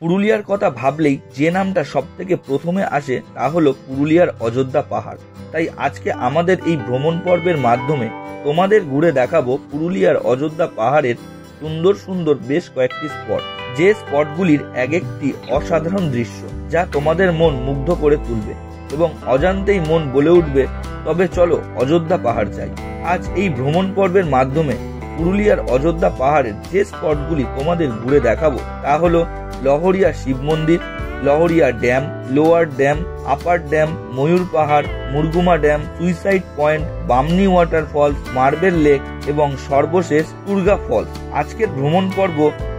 পুরুলিয়ার কথা ভাবলেই যে নামটা সবথেকে প্রথমে আসে তা হলো পুরুলিয়ার অযোধ্যা পাহাড়। তাই আজকে আমাদের এই ভ্রমণ পর্বের মাধ্যমে তোমাদের ঘুরে দেখাবো পুরুলিয়ার অযোধ্যা পাহাড়ের সুন্দর সুন্দর বেশ কয়েকটি স্পট, যে স্পটগুলির এক একটি অসাধারণ দৃশ্য যা তোমাদের মন মুগ্ধ করে তুলবে এবং অজান্তেই মন বলে উঠবে তবে চলো অযোধ্যা পাহাড় যাই। আজ এই ভ্রমণ পর্বের মাধ্যমে পুরুলিয়ার অযোধ্যা পাহাড়ের যে স্পটগুলি তোমাদের ঘুরে দেখাবো তা হলো লহরিয়া শিব মন্দির, Lahariya dam, lower dam, upper dam, Mayur Pahar, Murguma dam, suicide point, Bamni waterfalls, marble lake এবং সর্বশেষ টুরগা ফলস। আজকের ভ্রমণ পর্ব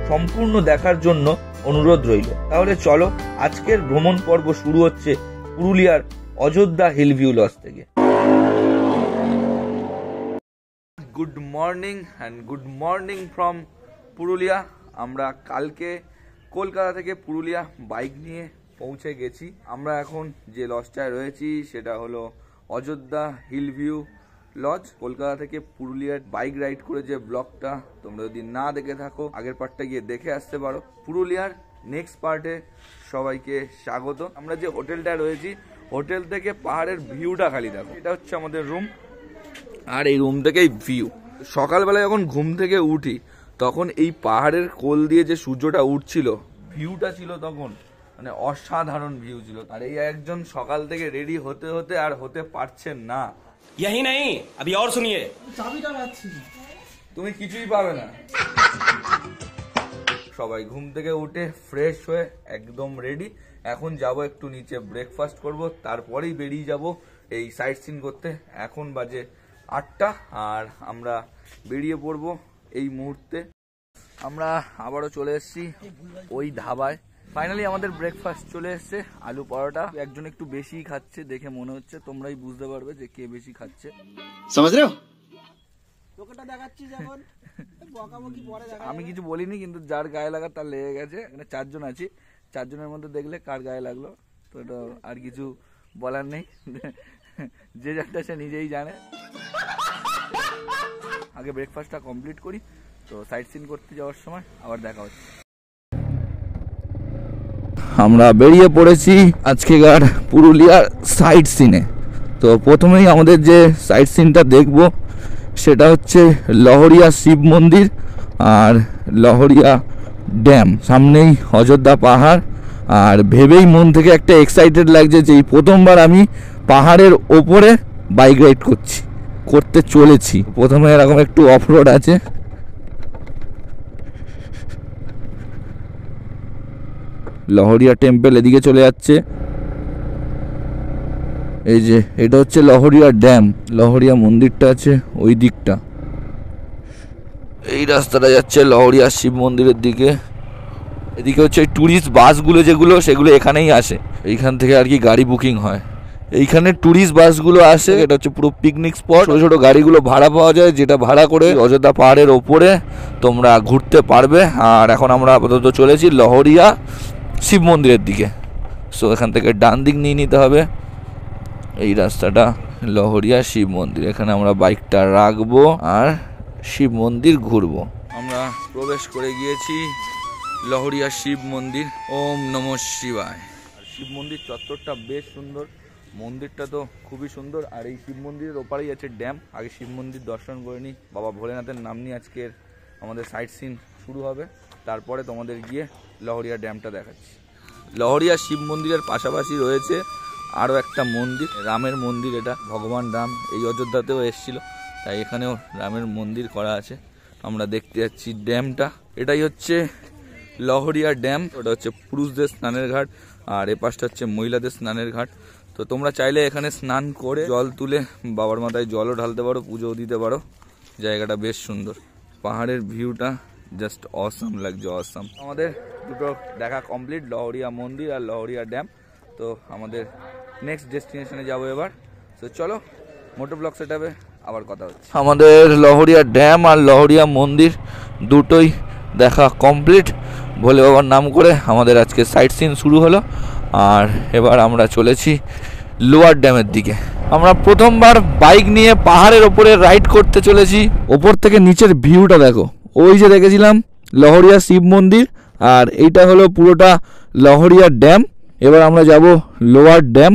সম্পূর্ণ দেখার জন্য অনুরোধ রইল। তাহলে চলো, আজকের ভ্রমণ পর্ব শুরু হচ্ছে পুরুলিয়ার অযোধ্যা হিল ভিউ লজ থেকে। Good morning and good morning from Purulia. আমরা কালকে কলকাতা থেকে পুরুলিয়া বাইক নিয়ে পৌঁছে গেছি। আমরা এখন যে লজটায় রয়েছি সেটা হলো Ayodhya hill view lodge. Kolkata থেকে পুরুলিয়ার বাইক রাইড করে যে ব্লগটা তোমরা যদি না দেখে থাকো, আগের পার্টটা গিয়ে দেখে আসতে পারো। পুরুলিয়ার নেক্সট পার্টে সবাইকে স্বাগত। আমরা যে হোটেলটা রয়েছি, হোটেল থেকে পাহাড়ের ভিউটা খালি দেখো। এটা হচ্ছে আমাদের রুম, আর এই রুম থেকেই ভিউ। সকালবেলা যখন ঘুম থেকে উঠি তখন এই পাহাড়ের কোল দিয়ে যে সূর্যটা উঠছিল, ভিউটা ছিল তখন মানে অসাধারণ ভিউ ছিল। আর এই একজন সকাল থেকে রেডি হতে হতে আর হতে পারছেন না। यही नहीं, अभी और सुनिए। তুমি কিছুই পাবে না। সবাই ঘুম থেকে উঠে ফ্রেশ হয়ে একদম রেডি। এখন যাব একটু নিচে ব্রেকফাস্ট করব, তারপরেই বেরিয়ে যাব এই সাইট সিন করতে। এখন বাজে 8টা আর আমরা বেরিয়ে পড়ব এই মুহূর্তে। আমরা আবারও চলে এসেছি ওই ধাবায়। ফাইনালি আমাদের ব্রেকফাস্ট চলে এসছে, আলু পরোটা। একজন একটু বেশি খাচ্ছে দেখে মনে হচ্ছে, তোমরাই বুঝতে পারবে যে কে বেশি খাচ্ছে। আমি কিছু বলিনি, কিন্তু যার গায়ে লাগা তার লেগে গেছে। এখানে 4 জন আছি, 4 জনের মধ্যে দেখলে কার গায়ে লাগলো, তো এটা আর কিছু বলার নেই। যে যারটা সে নিজেই জানে। আগে ব্রেকফাস্টটা কমপ্লিট করি, তো সাইট সিন করতে যাওয়ার সময় আবার দেখা হচ্ছে। আমরা বেরিয়ে পড়েছি আজকেকার পুরুলিয়ার সাইট সিনে। তো প্রথমেই আমাদের যে সাইট সিনটা দেখব সেটা হচ্ছে লহরিয়া শিব মন্দির আর লহরিয়া ড্যাম। সামনেই অযোধ্যা পাহাড়, আর ভেবেই মন থেকে একটা এক্সাইটেড লাগছে যে এই প্রথমবার আমি পাহাড়ের ওপরে বাইক রাইড করতে চলেছি। প্রথমে এরকম একটু অফ রোড আছে। লহরিয়া টেম্পল এদিকে চলে যাচ্ছে। এই যে এটা হচ্ছে লহরিয়া ড্যাম, লহরিয়া মন্দিরটা আছে ওই দিকটা। এই রাস্তাটা যাচ্ছে লহরিয়া শিব মন্দিরের দিকে। এদিকে হচ্ছে ট্যুরিস্ট বাসগুলো যেগুলো, সেগুলো এখানেই আসে। এইখান থেকে আর কি গাড়ি বুকিং হয়। এইখানে ট্যুরিস্ট বাসগুলো আসে। এটা হচ্ছে পুরো পিকনিক স্পট। ছোটো ছোটো গাড়িগুলো ভাড়া পাওয়া যায়, যেটা ভাড়া করে অযোধ্যা পাহাড়ের ওপরে তোমরা ঘুরতে পারবে। আর এখন আমরা আপাতত চলেছি লহরিয়া শিব মন্দিরের দিকে। সো এখান থেকে ডান দিক নিয়ে নিতে হবে। এই রাস্তাটা লহরিয়া শিব মন্দির, এখানে আমরা বাইকটা রাখবো আর শিব মন্দির ঘুরবো। আমরা প্রবেশ করে গিয়েছি লহরিয়া শিব মন্দির। ওম নমঃ শিবায়। শিব মন্দির চত্বরটা বেশ সুন্দর, মন্দিরটা তো খুবই সুন্দর। আর এই শিব মন্দিরের ওপারেই আছে ড্যাম। আগে শিব মন্দির দর্শন করে নিই, বাবা ভোলেনাথের নাম নিয়ে আজকের আমাদের সাইট সিন শুরু হবে। তারপরে তোমাদের গিয়ে লহরিয়া ড্যামটা দেখাচ্ছি। লহরিয়া শিব মন্দিরের পাশাপাশি রয়েছে আরও একটা মন্দির, রামের মন্দির। এটা ভগবান রাম এই অযোধ্যাতেও এসেছিল, তাই এখানেও রামের মন্দির করা আছে। আমরা দেখতে যাচ্ছি ড্যামটা। এটাই হচ্ছে লহরিয়া ড্যাম। ওটা হচ্ছে পুরুষদের স্নানের ঘাট, আর এ পাশটা হচ্ছে মহিলাদের স্নানের ঘাট। তো তোমরা চাইলে এখানে স্নান করে জল তুলে বাবার মাথায় জলও ঢালতে পারো, পুজোও দিতে পারো। জায়গাটা বেশ সুন্দর, পাহাড়ের ভিউটা জাস্ট অসাম লাগছে, অসাম। আমাদের দুটো দেখা কমপ্লিট, লহরিয়া মন্দির আর লহরিয়া ড্যাম। তো আমাদের নেক্সট ডেস্টিনেশনে যাবো এবার। তো চলো, মোটো ব্লগ সেটআপে আবার কথা হচ্ছে। আমাদের লহরিয়া ড্যাম আর লহরিয়া মন্দির দুটোই দেখা কমপ্লিট। ভোলে বাবার নাম করে আমাদের আজকে সাইট সিন শুরু হলো। আর এবার আমরা চলেছি লোয়ার ড্যামের দিকে। আমরা প্রথমবার বাইক নিয়ে পাহাড়ের ওপরে রাইড করতে চলেছি। ওপর থেকে নিচের ভিউটা দেখো। ওই যে দেখেছিলাম লহরিয়া শিব মন্দির, আর এইটা হলো পুরোটা লহরিয়া ড্যাম। এবার আমরা যাব lower dam.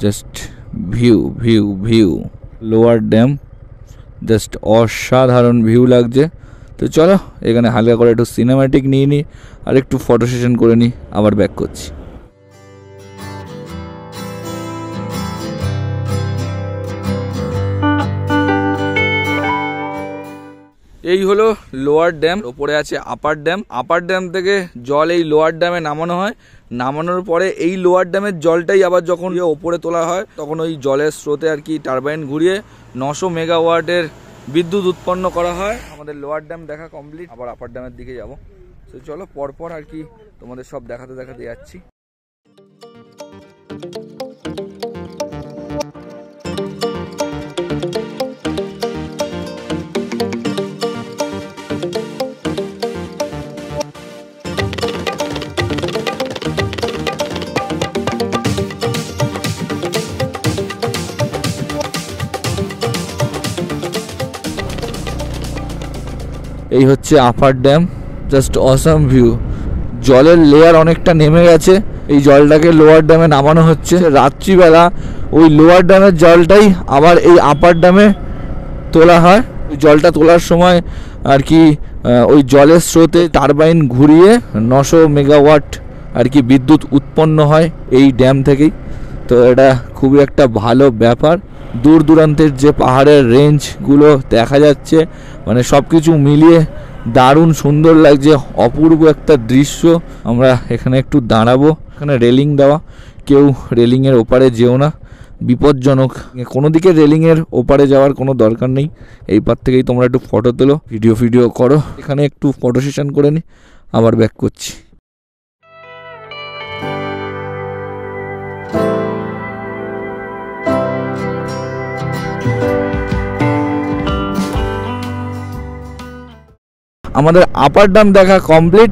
Just view view view lower dam, just অসাধারণ ভিউ লাগছে। তো চলো এখানে হালকা করে একটু সিনেম্যাটিক নিয়ে নিই আর একটু ফটো সেশন করে নিই, আবার ব্যাক করছি। এই হলো লোয়ার ড্যাম, ওপরে আছে আপার ড্যাম। আপার ড্যাম থেকে জল এই লোয়ার ড্যামে নামানো হয়। নামানোর পরে এই লোয়ার ড্যামের জলটাই আবার যখন ওপরে তোলা হয় তখন ওই জলের স্রোতে আর কি টারবাইন ঘুরিয়ে 900 মেগাওয়াটের বিদ্যুৎ উৎপন্ন করা হয়। আমাদের লোয়ার ড্যাম দেখা কমপ্লিট, আবার আপার ড্যামের দিকে যাব। তো চলো পরপর আর কি তোমাদের সব দেখাতে দেখাতে যাচ্ছি। এই হচ্ছে upper dam, just awesome view. জলের লেয়ার অনেকটা নেমে গেছে, এই জলটাকে লোয়ার ড্যামে নামানো হচ্ছে। রাত্রিবেলা ওই লোয়ার ড্যামের জলটাই আবার এই আপার ড্যামে তোলা হয়। ওই জলটা তোলার সময় আর কি ওই জলের স্রোতে টারবাইন ঘুরিয়ে 900 মেগাওয়াট আর কি বিদ্যুৎ উৎপন্ন হয় এই ড্যাম থেকেই। তো এটা খুবই একটা ভালো ব্যাপার। দূর দূরান্তের যে পাহাড়ের রেঞ্জগুলো দেখা যাচ্ছে, মানে সব কিছু মিলিয়ে দারুণ সুন্দর লাগছে, অপূর্ব একটা দৃশ্য। আমরা এখানে একটু দাঁড়াবো, এখানে রেলিং দেওয়া, কেউ রেলিংয়ের ওপারে যেও না, বিপজ্জনক। কোনো দিকে রেলিংয়ের ওপারে যাওয়ার কোনো দরকার নেই, এই পার থেকেই তোমরা একটু ফটো তোলো, ভিডিও করো। এখানে একটু ফটো সেশন করে নিই, আবার ব্যাক করছি। আমাদের আপার ড্যাম দেখা কমপ্লিট,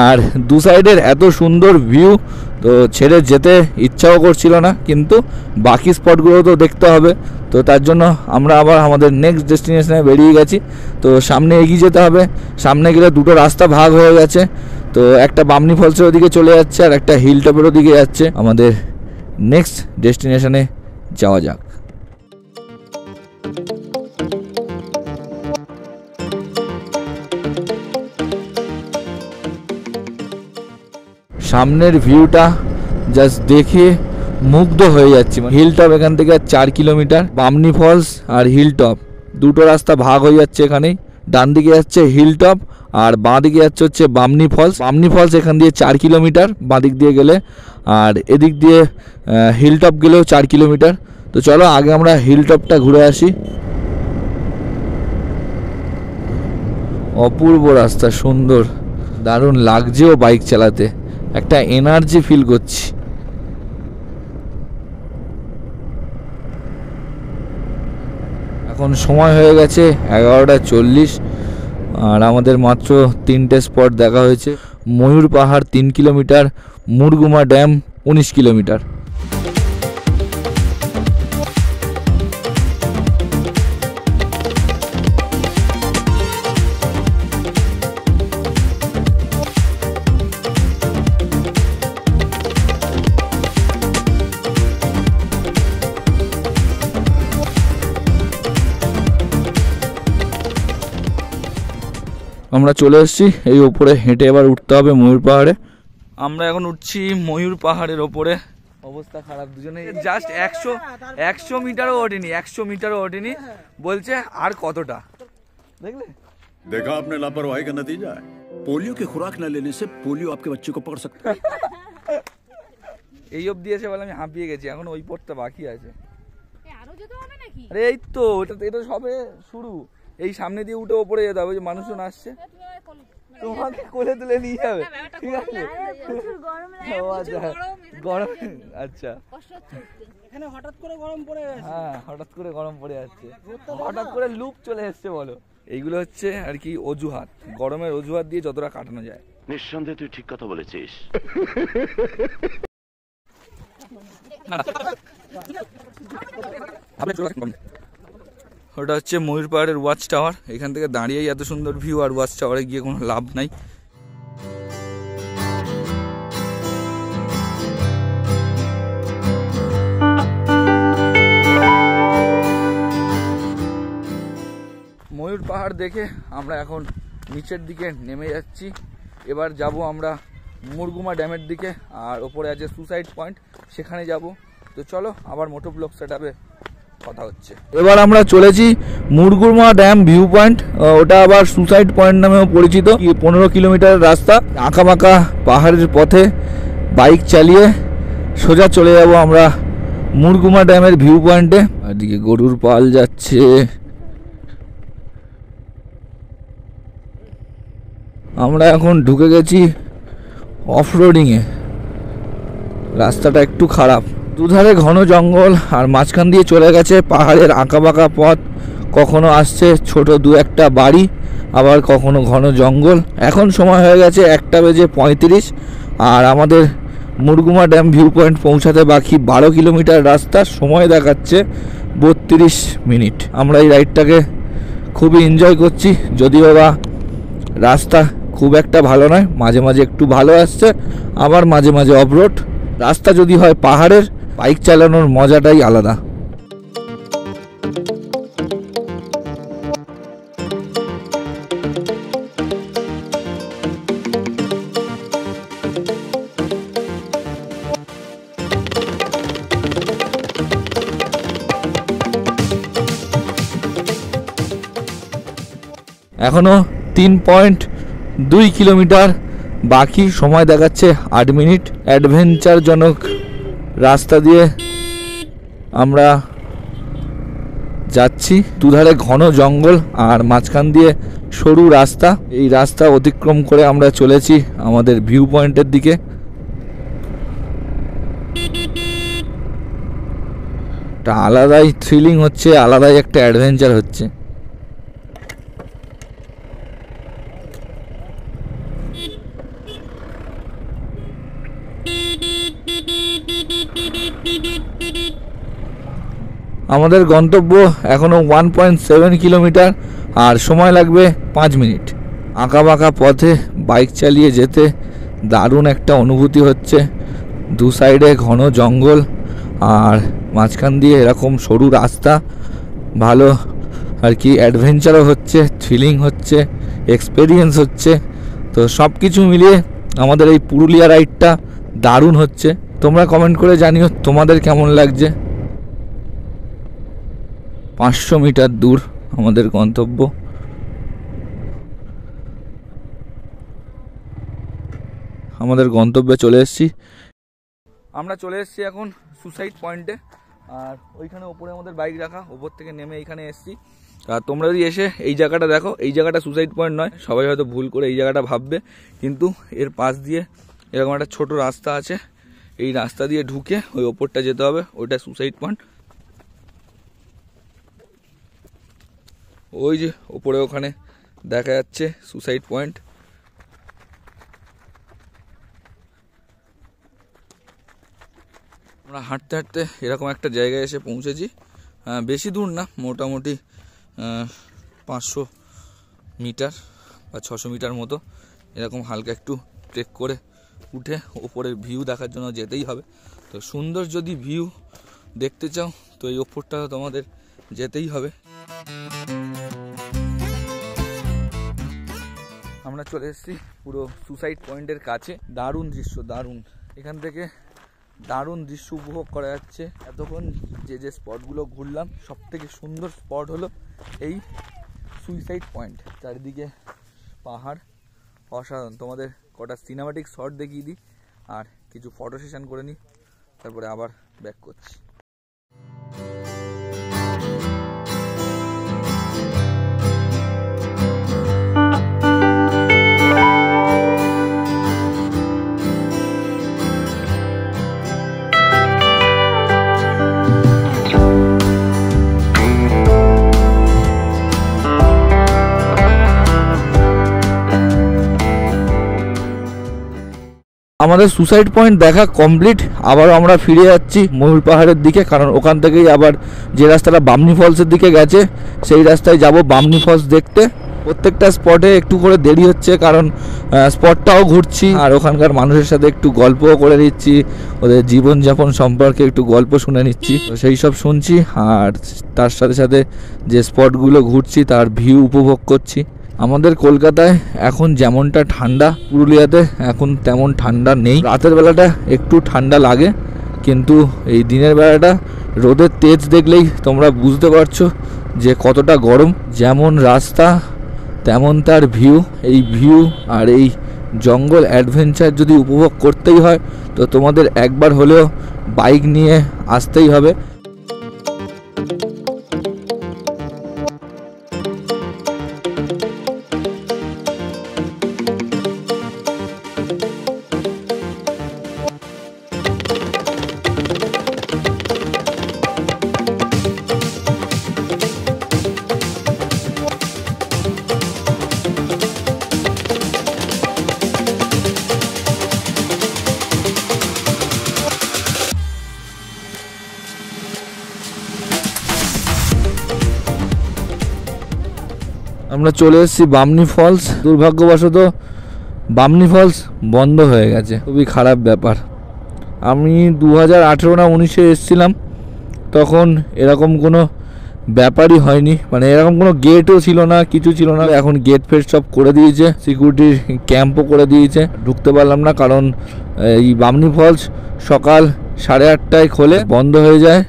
আর দু সাইডের এত সুন্দর ভিউ, তো ছেড়ে যেতে ইচ্ছাও করছিল না, কিন্তু বাকি স্পটগুলো তো দেখতে হবে। তো তার জন্য আমরা আবার আমাদের নেক্সট ডেস্টিনেশনে বেরিয়ে গেছি। তো সামনে এগিয়ে যেতে হবে। সামনে গেলে দুটো রাস্তা ভাগ হয়ে গেছে, তো একটা বামনি ফলসের ওদিকে চলে যাচ্ছে আর একটা হিল টপের ওদিকে যাচ্ছে। আমাদের নেক্সট ডেস্টিনেশনে যাওয়া যাক। সামনের ভিউটা জাস্ট দেখে মুগ্ধ হয়ে যাচ্ছি। হিল টপ এখান থেকে 4 কিলোমিটার, বামনি ফলস আর হিল টপ দুটো রাস্তা ভাগ হয়ে যাচ্ছে এখানেই। ডান দিকে যাচ্ছে হিল টপ আর বাঁ দিকে যাচ্ছে হচ্ছে বামনি ফলস। বামনি ফলস এখান দিয়ে 4 কিলোমিটার বাঁ দিক দিয়ে গেলে, আর এদিক দিয়ে হিল টপ গেলেও 4 কিলোমিটার। তো চলো আগে আমরা হিল টপটা ঘুরে আসি। অপূর্ব রাস্তা, সুন্দর, দারুণ লাগছেও বাইক চালাতে, একটা এনার্জি ফিল করছি। এখন সময় হয়ে গেছে 11:40, আর আমাদের মাত্র 3টে স্পট দেখা হয়েছে। ময়ূর পাহাড় 3 কিলোমিটার, মুরগুমা ড্যাম 19 কিলোমিটার। আমরা চলে এসেছি এই ওপরে, হেঁটে এবার উঠতে হবে ময়ূর পাহাড়ে। আমরা এখন উঠছি ময়ূর পাহাড়ের ওপরে। অবস্থা খারাপ, দুজনে জাস্ট 100 মিটারও ওঠেনি, 100 মিটারও ওঠেনি। বলছে আর কতটা, দেখলে? देखा आपने लापरवाही का नतीजा है। पोलियो की खुराक न लेने से पोलियो आपके बच्चे को पकड़ सकता है। এই অবধি এসে বলে আমি হাঁপিয়ে গেছি, এখন ওই পথটা বাকি আছে। আরে এই তো এটা সবে শুরু, এই সামনে দিয়ে উঠে ওপরে যেতে হবে, যে মানুষজন আসছে তোমাকে কোলে তুলে নিয়ে যাবে, ঠিক আছে? গরম, আচ্ছা এখানে হঠাৎ করে গরম পড়ে গেছে। হ্যাঁ, হঠাৎ করে গরম পড়ে যাচ্ছে, হঠাৎ করে লুপ চলে এসছে বলো। এইগুলো হচ্ছে আর কি অজুহাত, গরমের অজুহাত দিয়ে যতটা কাটানো যায়। নিঃসন্দেহে তুই ঠিক কথা বলেছিস। ওটা হচ্ছে ময়ূর পাহাড়ের ওয়াচ টাওয়ার। এখান থেকে দাঁড়িয়েই এত সুন্দর ভিউ, আর ওয়াচ টাওয়ারে গিয়ে কোনো লাভ নাই। ময়ূর পাহাড় দেখে আমরা এখন নিচের দিকে নেমে যাচ্ছি। এবার যাব আমরা মুরগুমা ড্যামের দিকে, আর ওপরে আছে সুসাইড পয়েন্ট, সেখানে যাব। তো চলো আবার মোটো ব্লগ সেটআপে কথা হচ্ছে। এবার আমরা চলেছি মুরগুমা ড্যাম ভিউ পয়েন্ট, ওটা আবার সুসাইড পয়েন্ট নামেও পরিচিত। 15 কিলোমিটার রাস্তা, আঁকা বাঁকা পাহাড়ের পথে বাইক চালিয়ে সোজা চলে যাব আমরা মুরগুমা ড্যামের ভিউ পয়েন্টে। আর দিকে গরুর পাল যাচ্ছে। আমরা এখন ঢুকে গেছি অফরোডিংয়ে। রাস্তাটা একটু খারাপ, দুধারে ঘন জঙ্গল, আর মাঝখান দিয়ে চলে গেছে পাহাড়ের আঁকাবাঁকা পথ। কখনো আসছে ছোট দু একটা বাড়ি, আবার কখনো ঘন জঙ্গল। এখন সময় হয়ে গেছে 1:35, আর আমাদের মুরগুমা ড্যাম ভিউ পয়েন্ট পৌঁছাতে বাকি 12 কিলোমিটার রাস্তা। সময় দেখাচ্ছে 32 মিনিট। আমরা এই রাইডটাকে খুবই এনজয় করছি, যদিও বা রাস্তা খুব একটা ভালো নয়, মাঝে মাঝে একটু ভালো আসছে, আবার মাঝে মাঝে অফরোড। রাস্তা যদি হয় পাহাড়ের, বাইক চালানোর মজাটাই আলাদা। এখনো 3.2 কিলোমিটার বাকি, সময় দেখাচ্ছে 8 মিনিট। অ্যাডভেঞ্চারজনক রাস্তা দিয়ে আমরা যাচ্ছি, দুধারে ঘন জঙ্গল আর মাঝখান দিয়ে সরু রাস্তা। এই রাস্তা অতিক্রম করে আমরা চলেছি আমাদের ভিউ পয়েন্টের দিকে। একটা আলাদাই থ্রিলিং হচ্ছে, আলাদাই একটা অ্যাডভেঞ্চার হচ্ছে। আমাদের গন্তব্য এখনো 1.7 কিলোমিটার, আর সময় লাগবে 5 মিনিট। আঁকা বাঁকা পথে বাইক চালিয়ে যেতে দারুণ একটা অনুভূতি হচ্ছে। দু সাইডে ঘন জঙ্গল, আর মাঝখান দিয়ে এরকম সরু রাস্তা। ভালো আর কি অ্যাডভেঞ্চারও হচ্ছে, থ্রিলিং হচ্ছে, এক্সপেরিয়েন্স হচ্ছে। তো সব কিছু মিলিয়ে আমাদের এই পুরুলিয়া রাইডটা দারুণ হচ্ছে। তোমরা কমেন্ট করে জানিও তোমাদের কেমন লাগছে। 500 মিটার দূর আমাদের গন্তব্য। আমাদের গন্তব্যে চলে এসেছি। আমরা চলে এসেছি এখন সুসাইড পয়েন্টে, আর ওইখানে ওপরে আমাদের বাইক রাখা, ওপর থেকে নেমে এইখানে এসেছি। আর তোমরা যদি এসে এই জায়গাটা দেখো, এই জায়গাটা সুসাইড পয়েন্ট নয়, সবাই হয়তো ভুল করে এই জায়গাটা ভাববে, কিন্তু এর পাশ দিয়ে এরকম একটা ছোট রাস্তা আছে। এই রাস্তা দিয়ে ঢুকে ওই ওপরটা যেতে হবে, ওইটা সুসাইড পয়েন্ট। ওই যে ওপরে ওখানে দেখা যাচ্ছে সুসাইড পয়েন্ট। আমরা হাঁটতে হাঁটতে এরকম একটা জায়গায় এসে পৌঁছেছি। বেশি দূর না, মোটামুটি 500 মিটার বা 600 মিটার মতো। এরকম হালকা একটু ট্রেক করে উঠে ওপরের ভিউ দেখার জন্য যেতেই হবে। তো সুন্দর যদি ভিউ দেখতে চাও তো এই ওপরটা তোমাদের যেতেই হবে। আমরা চলে এসেছি পুরো সুসাইড পয়েন্টের কাছে। দারুণ দৃশ্য, দারুণ। এখান থেকে দারুণ দৃশ্য উপভোগ করা যাচ্ছে। এতক্ষণ যে স্পটগুলো ঘুরলাম, সব থেকে সুন্দর স্পট হলো এই সুইসাইড পয়েন্ট। চারিদিকে পাহাড়, অসাধারণ। তোমাদের কটা সিনেমাটিক শট দেখিয়ে দিই, আর কিছু ফটো সেশন করে নিই, তারপরে আবার ব্যাক করছি। আমাদের সুসাইড পয়েন্ট দেখা কমপ্লিট। আবারও আমরা ফিরে যাচ্ছি ময়ূর পাহাড়ের দিকে, কারণ ওখান থেকেই আবার যে রাস্তাটা বামনি ফলসের দিকে গেছে সেই রাস্তায় যাব বামনি ফলস দেখতে। প্রত্যেকটা স্পটে একটু করে দেরি হচ্ছে, কারণ স্পটটাও ঘুরছি আর ওখানকার মানুষের সাথে একটু গল্পও করে নিচ্ছি, ওদের জীবনযাপন সম্পর্কে একটু গল্প শুনে নিচ্ছি, তো সেই সব শুনছি আর তার সাথে সাথে যে স্পটগুলো ঘুরছি তার ভিউ উপভোগ করছি। আমাদের কলকাতায় এখন যেমনটা ঠান্ডা, পুরুলিয়াতে এখন তেমন ঠান্ডা নেই। রাতের বেলাটা একটু ঠান্ডা লাগে, কিন্তু এই দিনের বেলাটা রোদের তেজ দেখলেই তোমরা বুঝতে পারছো যে কতটা গরম। যেমন রাস্তা তেমন তার ভিউ। এই ভিউ আর এই জঙ্গল অ্যাডভেঞ্চার যদি উপভোগ করতেই হয় তো তোমাদের একবার হলেও বাইক নিয়ে আসতেই হবে। আমরা চলে এসেছি বামনি ফলস। দুর্ভাগ্যবশত বামনি ফলস বন্ধ হয়ে গেছে, খুবই খারাপ ব্যাপার। আমি 2018 না 19-এ এসেছিলাম, তখন এরকম কোনো ব্যাপারই হয়নি, মানে এরকম কোনো গেটও ছিল না, কিছু ছিল না। এখন গেট ফেট সব করে দিয়েছে, সিকিউরিটির ক্যাম্পও করে দিয়েছে। ঢুকতে পারলাম না, কারণ এই বামনি ফলস সকাল 8:30টায় খোলে, বন্ধ হয়ে যায়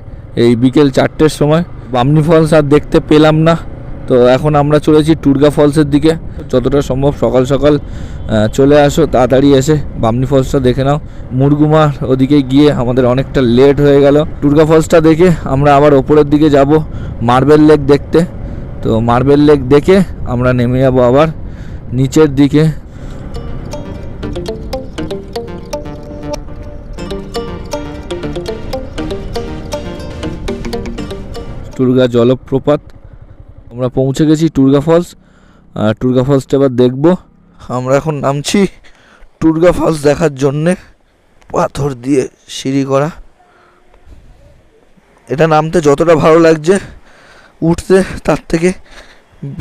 এই বিকেল 4টের সময়। বামনি ফলস আর দেখতে পেলাম না। তো এখন আমরা চলেছি টুরগা ফলসের দিকে। যতটা সম্ভব সকাল সকাল চলে আসো, তাড়াতাড়ি এসে বামনি ফলসটা দেখে নাও। মুরগুমার ওদিকে গিয়ে আমাদের অনেকটা লেট হয়ে গেল। টুরগা ফলসটা দেখে আমরা আবার ওপরের দিকে যাব মার্বেল লেক দেখতে। তো মার্বেল লেক দেখে আমরা নেমে যাবো আবার নিচের দিকে। টুরগা জলপ্রপাত, আমরা পৌঁছে গেছি টুরগা ফলস। আর টুরগা ফলসটা এবার দেখবো। আমরা এখন নামছি টুরগা ফলস দেখার জন্যে। পাথর দিয়ে সিঁড়ি করা, এটা নামতে যতটা ভালো লাগছে উঠতে তার থেকে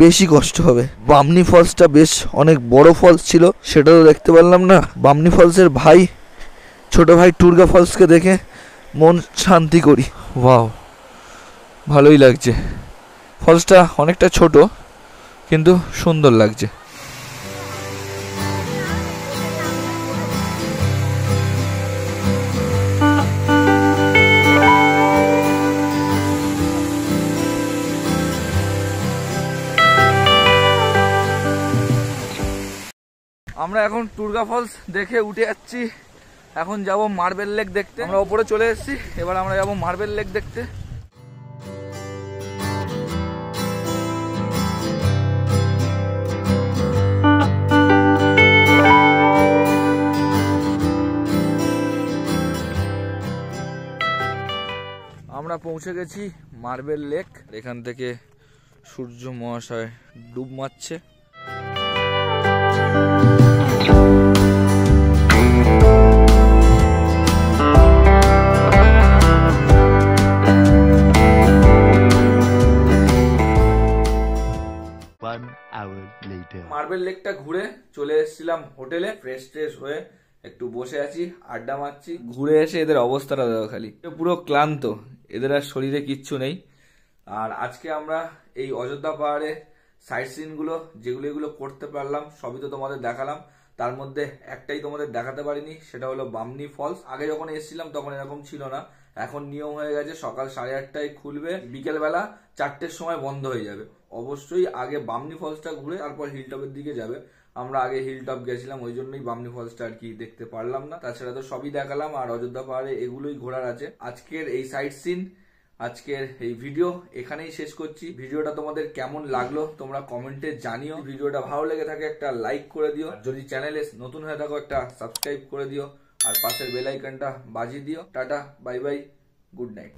বেশি কষ্ট হবে। বামনি ফলসটা বেশ অনেক বড় ফলস ছিল, সেটা তো দেখতে পারলাম না। বামনি ফলসের ভাই, ছোট ভাই টুরগা ফলসকে দেখে মন শান্তি করি। ওয়াও, ভালোই লাগছে। ফলসটা অনেকটা ছোট কিন্তু সুন্দর লাগছে। আমরা এখন টুরগা ফলস দেখে উঠে যাচ্ছি। এখন যাব মার্বেল লেক দেখতে। আমরা ওপরে চলে এসেছি, এবার আমরা যাব মার্বেল লেক দেখতে। আমরা পৌঁছে গেছি মার্বেল লেক। এখান থেকে সূর্য মহাশয় ডুব মারছে। মার্বেল লেকটা ঘুরে চলে এসেছিলাম হোটেলে। ফ্রেশ ট্রেশ হয়ে একটু বসে আছি, আড্ডা মারছি। ঘুরে এসে এদের অবস্থাটা দেখো, খালি পুরো ক্লান্ত, এদের আর শরীরে কিচ্ছু নেই। আর আজকে আমরা এই অযোধ্যা পাহাড়ে সাইট সিন গুলো যেগুলো করতে পারলাম সবই তো তোমাদের দেখালাম। তার মধ্যে একটাই তোমাদের দেখাতে পারিনি, সেটা হলো বামনি ফলস। আগে যখন এসেছিলাম তখন এরকম ছিল না, এখন নিয়ম হয়ে গেছে সকাল 8:30টায় খুলবে, বিকেল বেলা 4টের সময় বন্ধ হয়ে যাবে। অবশ্যই আগে বামনি ফলসটা ঘুরে তারপর হিলটপের দিকে যাবে। আমরা আগে হিলটপ গেছিলাম, ওই জন্যই বামনি ফলসটা আর কি দেখতে পারলাম না। তাছাড়া তো সবই দেখালাম, আর অযোধ্যা পাহাড়ে এগুলোই ঘোরার আছে। আজকের এই সাইট সিন, আজকের এই ভিডিও এখানেই শেষ করছি। ভিডিওটা তোমাদের কেমন লাগলো তোমরা কমেন্টে জানিও। ভিডিওটা ভালো লেগে থাকে একটা লাইক করে দিও, যদি চ্যানেলে নতুন হয়ে থাকো একটা সাবস্ক্রাইব করে দিও, আর পাশের বেল আইকনটা বাজিয়ে দিও। Tata, bye bye, good night.